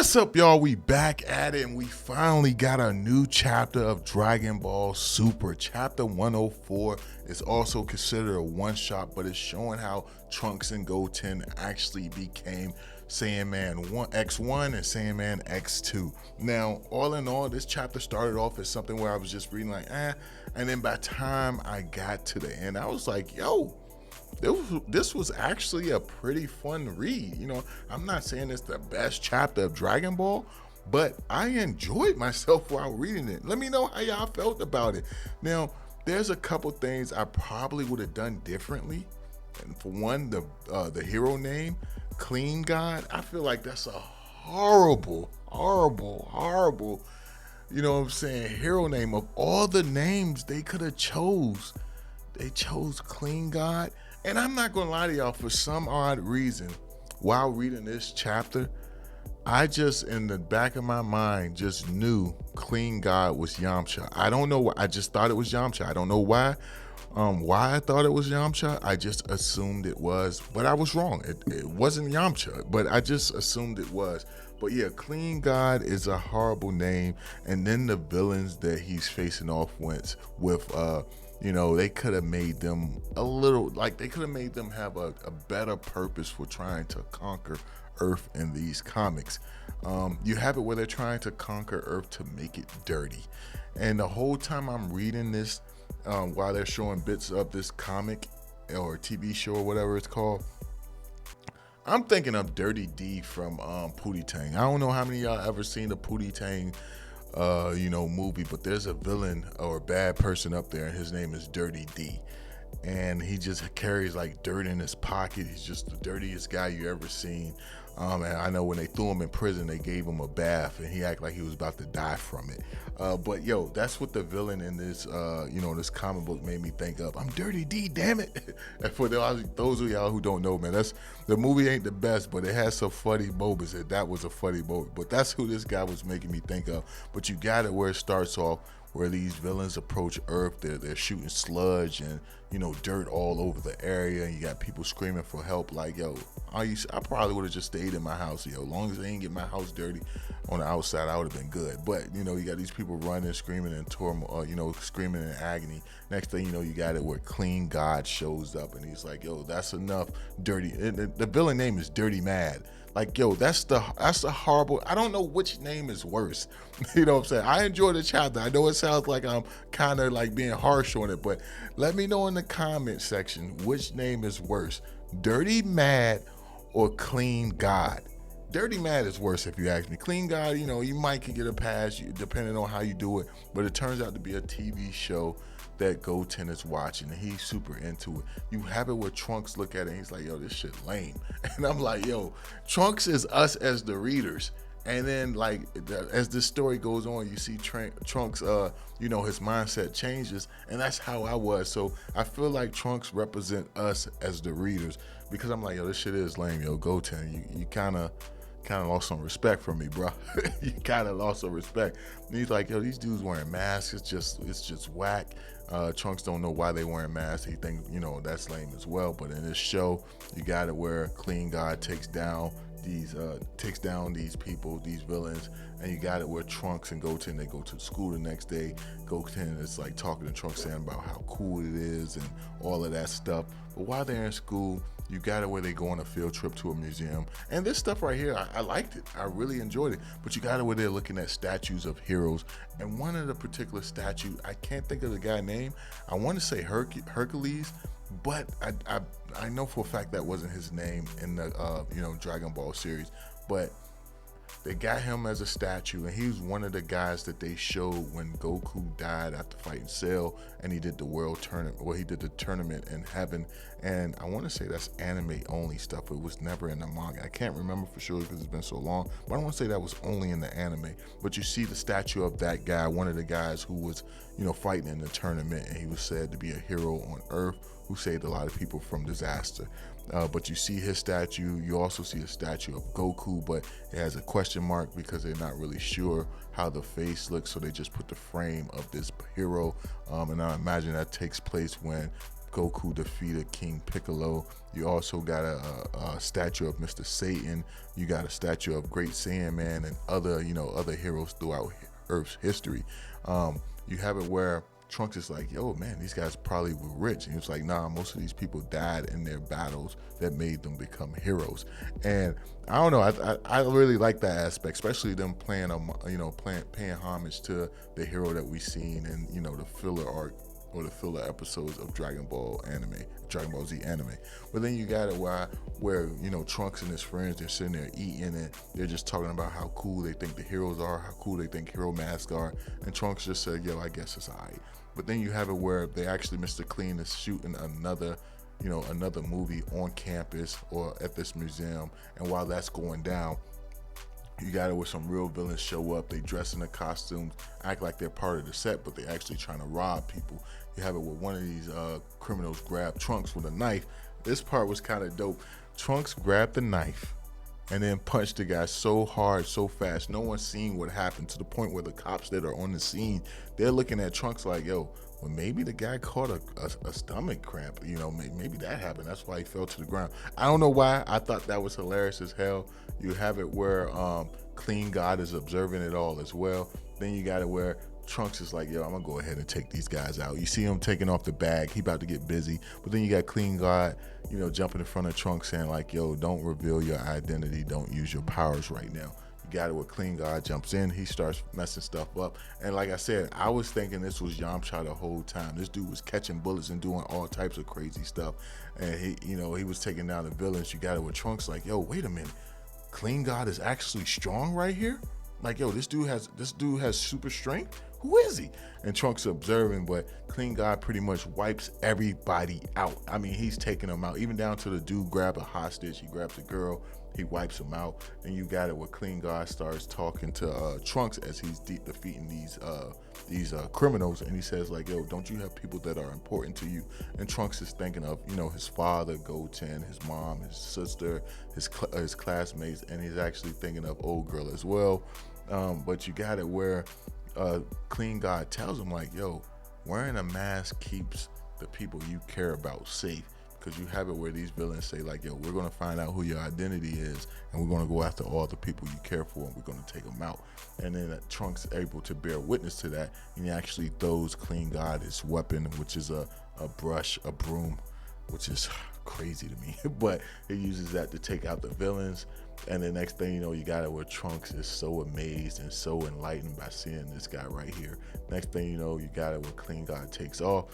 What's up, y'all? We back at it, and we finally got a new chapter of Dragon Ball Super. Chapter 104 is also considered a one-shot, but it's showing how Trunks and Goten actually became Saiyaman X1 and Saiyaman X2. Now, all in all, this chapter started off as something where I was just reading and then by the time I got to the end, I was like, yo, this was actually a pretty fun read. I'm not saying it's the best chapter of Dragon Ball, but I enjoyed myself while reading it. Let me know how y'all felt about it. Now, there's a couple things I probably would have done differently. And for one, the hero name, Clean God, I feel like that's a horrible, hero name. Of all the names they could have chose, they chose Clean God. And I'm not gonna lie to y'all, for some odd reason, while reading this chapter, I just, in the back of my mind, just knew Clean God was Yamcha. I don't know why, I just thought it was Yamcha. I don't know why I thought it was Yamcha. I just assumed it was, but I was wrong. It wasn't Yamcha, but I just assumed it was. But yeah, Clean God is a horrible name. And then the villains that he's facing off with, they could have made them have a better purpose for trying to conquer Earth in these comics. You have it where they're trying to conquer Earth to make it dirty. And the whole time I'm reading this, while they're showing bits of this comic or TV show or whatever it's called, I'm thinking of Dirty D from Pootie Tang. I don't know how many of y'all ever seen the Pootie Tang movie, but there's a villain or a bad person up there, and his name is Dirty D. And he just carries like dirt in his pocket. He's just the dirtiest guy you ever seen. And I know when they threw him in prison, they gave him a bath, and he acted like he was about to die from it. But yo, that's what the villain in this, this comic book made me think of. I'm Dirty D, damn it! And for those of y'all who don't know, man, the movie ain't the best, but it has some funny moments, and that was a funny moment. But that's who this guy was making me think of. But you got it where it starts off, where these villains approach Earth. They're shooting sludge and dirt all over the area, and you got people screaming for help. Like, yo, I probably would have just stayed in my house. As long as they ain't get my house dirty on the outside, I would have been good. But you got these people running, screaming in turmoil, screaming in agony. Next thing you know, you got it where Clean God shows up, and he's like, yo, that's enough, dirty. And the villain name is Dirty Mad. Like, yo, that's a horrible. I don't know which name is worse. You know what I'm saying? I enjoy the chapter. I know it sounds like I'm kind of like being harsh on it, but let me know in the comment section which name is worse, Dirty Mad or Clean God. Dirty Mad is worse if you ask me. Clean God, you might can get a pass depending on how you do it, but it turns out to be a TV show that Goten is watching, and he's super into it. You have it where Trunks look at it and he's like, yo, this shit lame. And I'm like, yo, Trunks is us as the readers. And then as this story goes on, you see Trunks, his mindset changes, and that's how I was. So I feel like Trunks represent us as the readers, because I'm like, yo, this shit is lame, yo, Goten, you kind of lost some respect from me, bro. You kind of lost some respect. And he's like, yo, these dudes wearing masks, it's just whack. Trunks don't know why they wearing masks. He think, that's lame as well. But in this show, you got it where Clean God takes down these people, these villains, and you got it where Trunks and Goten, they go to school the next day. Goten is like talking to Trunks, saying about how cool it is and all of that stuff. But while they're in school, you got it where they go on a field trip to a museum. And this stuff right here, I liked it. I really enjoyed it. But you got it where they're looking at statues of heroes. And one of the particular statue, I can't think of the guy's name. I want to say Hercules, but I know for a fact that wasn't his name in the Dragon Ball series. But they got him as a statue, and he was one of the guys that they showed when Goku died after fighting Cell, and he did the world tournament. Well, he did the tournament in heaven, and I want to say that's anime only stuff. It was never in the manga. I can't remember for sure because it's been so long, but I want to say that was only in the anime. But you see the statue of that guy, one of the guys who was, fighting in the tournament, and he was said to be a hero on Earth who saved a lot of people from disaster. But you see his statue. You also see a statue of Goku, but it has a question mark because they're not really sure how the face looks, so they just put the frame of this hero. And I imagine that takes place when Goku defeated King Piccolo. You also got a statue of Mr. Satan. You got a statue of Great Saiyaman and other heroes throughout Earth's history. You have it where Trunks is like, yo, man, these guys probably were rich. And it's like, nah, most of these people died in their battles that made them become heroes. And I don't know, I really like that aspect, especially them paying homage to the hero that we seen in, the filler arc or the filler episodes of Dragon Ball Z anime. But then you got it where Trunks and his friends, they're sitting there eating and they're just talking about how cool they think the heroes are, how cool they think hero masks are, and Trunks just said, yo, I guess it's alright. But then you have it where they actually, Mr. Clean is shooting another movie on campus or at this museum, and while that's going down, you got it where some real villains show up. They dress in the costumes, act like they're part of the set, but they're actually trying to rob people. You have it where one of these criminals grab Trunks with a knife. This part was kind of dope. Trunks grabbed the knife and then punched the guy so hard, so fast. No one's seen what happened, to the point where the cops that are on the scene, they're looking at Trunks like, yo, well, maybe the guy caught a stomach cramp. Maybe that happened. That's why he fell to the ground. I don't know why. I thought that was hilarious as hell. You have it where Clean God is observing it all as well. Then you got it where Trunks is like, yo, I'm gonna go ahead and take these guys out. You see him taking off the bag. He about to get busy. But then you got Clean God, jumping in front of Trunks saying like, yo, don't reveal your identity. Don't use your powers right now. Got it where Clean God jumps in, he starts messing stuff up, and like I said, I was thinking this was Yamcha the whole time. This dude was catching bullets and doing all types of crazy stuff, and he was taking down the villains. You got it with Trunks like, yo, wait a minute, Clean God is actually strong right here. Like, yo, this dude has super strength. Who is he? And Trunks observing, but Clean God pretty much wipes everybody out. I mean, he's taking them out, even down to the dude grab a hostage. He grabs a girl. He wipes him out. And you got it where Clean God starts talking to Trunks as he's defeating these criminals, and he says like, yo, don't you have people that are important to you? And Trunks is thinking of his father, Goten, his mom, his sister, his classmates, and he's actually thinking of old girl as well. But you got it where Clean God tells him like, yo, wearing a mask keeps the people you care about safe. Because you have it where these villains say like, yo, we're going to find out who your identity is, and we're going to go after all the people you care for, and we're going to take them out. And then Trunks able to bear witness to that, and he actually throws Clean God his weapon, which is a broom, which is crazy to me. But he uses that to take out the villains. And the next thing you know, you got it where Trunks is so amazed and so enlightened by seeing this guy right here. Next thing you know, you got it where Clean God takes off.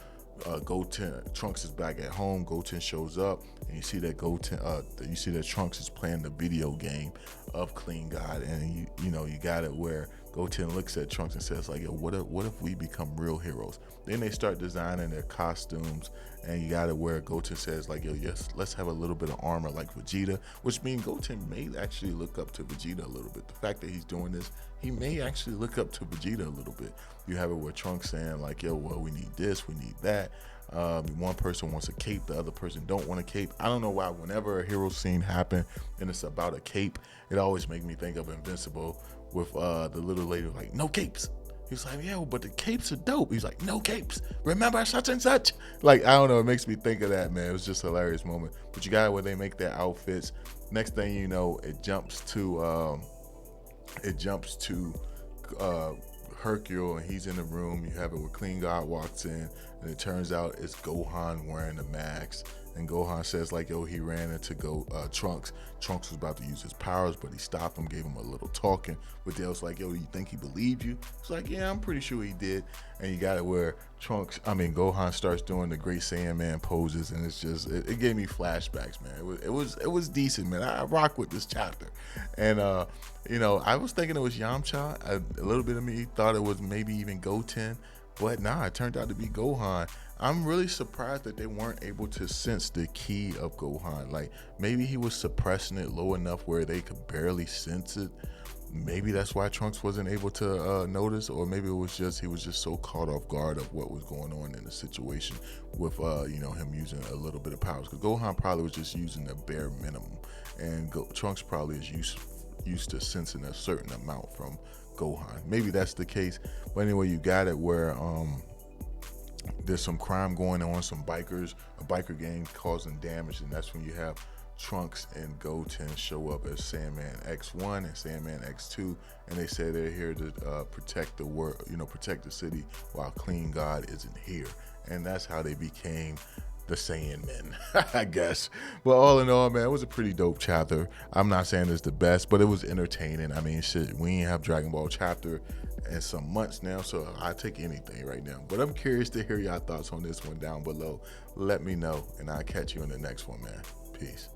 Trunks is back at home. Goten shows up, and you see that Trunks is playing the video game of Clean God, and you got it where Goten looks at Trunks and says like, yo, what if we become real heroes? Then they start designing their costumes, and you got it where Goten says like, yo, yes, let's have a little bit of armor like Vegeta, which means Goten may actually look up to Vegeta a little bit. The fact that he's doing this, he may actually look up to Vegeta a little bit. You have it where Trunks saying like, yo, well, we need this, we need that. One person wants a cape, the other person don't want a cape. I don't know why whenever a hero scene happen and it's about a cape, it always makes me think of Invincible with the little lady like, no capes. He's like, yo, but the capes are dope. He's like, no capes. Remember such and such? Like, I don't know. It makes me think of that, man. It was just a hilarious moment. But you got it where they make their outfits. Next thing you know, it jumps to Hercule, and he's in the room. You have it where Clean God walks in, and it turns out it's Gohan wearing the mask. And Gohan says like, yo, he ran into Trunks. Trunks was about to use his powers, but he stopped him, gave him a little talking. But Dale's like, yo, do you think he believed you? It's like, yeah, I'm pretty sure he did. And you got it where Gohan starts doing the Great Saiyaman poses, and it's just, it gave me flashbacks, man. It was decent, man. I rock with this chapter. And I was thinking it was Yamcha. A little bit of me thought it was maybe even Goten, but nah, it turned out to be Gohan. I'm really surprised that they weren't able to sense the ki of Gohan. Like, maybe he was suppressing it low enough where they could barely sense it. Maybe that's why Trunks wasn't able to notice, or maybe it was just he was just so caught off guard of what was going on in the situation with him using a little bit of powers. Because Gohan probably was just using the bare minimum, and Trunks probably is used to sensing a certain amount from Gohan. Maybe that's the case. But anyway, you got it where there's some crime going on, some bikers, a biker gang causing damage, and that's when you have Trunks and Goten show up as Sandman X1 and Sandman X2, and they say they're here to protect the world, protect the city while Clean God isn't here, and that's how they became the Sandmen, I guess. But all in all, man, it was a pretty dope chapter. I'm not saying it's the best, but it was entertaining. I mean, shit, we ain't have Dragon Ball chapter in some months now, so I take anything right now. But I'm curious to hear y'all thoughts on this one down below. Let me know, and I'll catch you in the next one, man. Peace.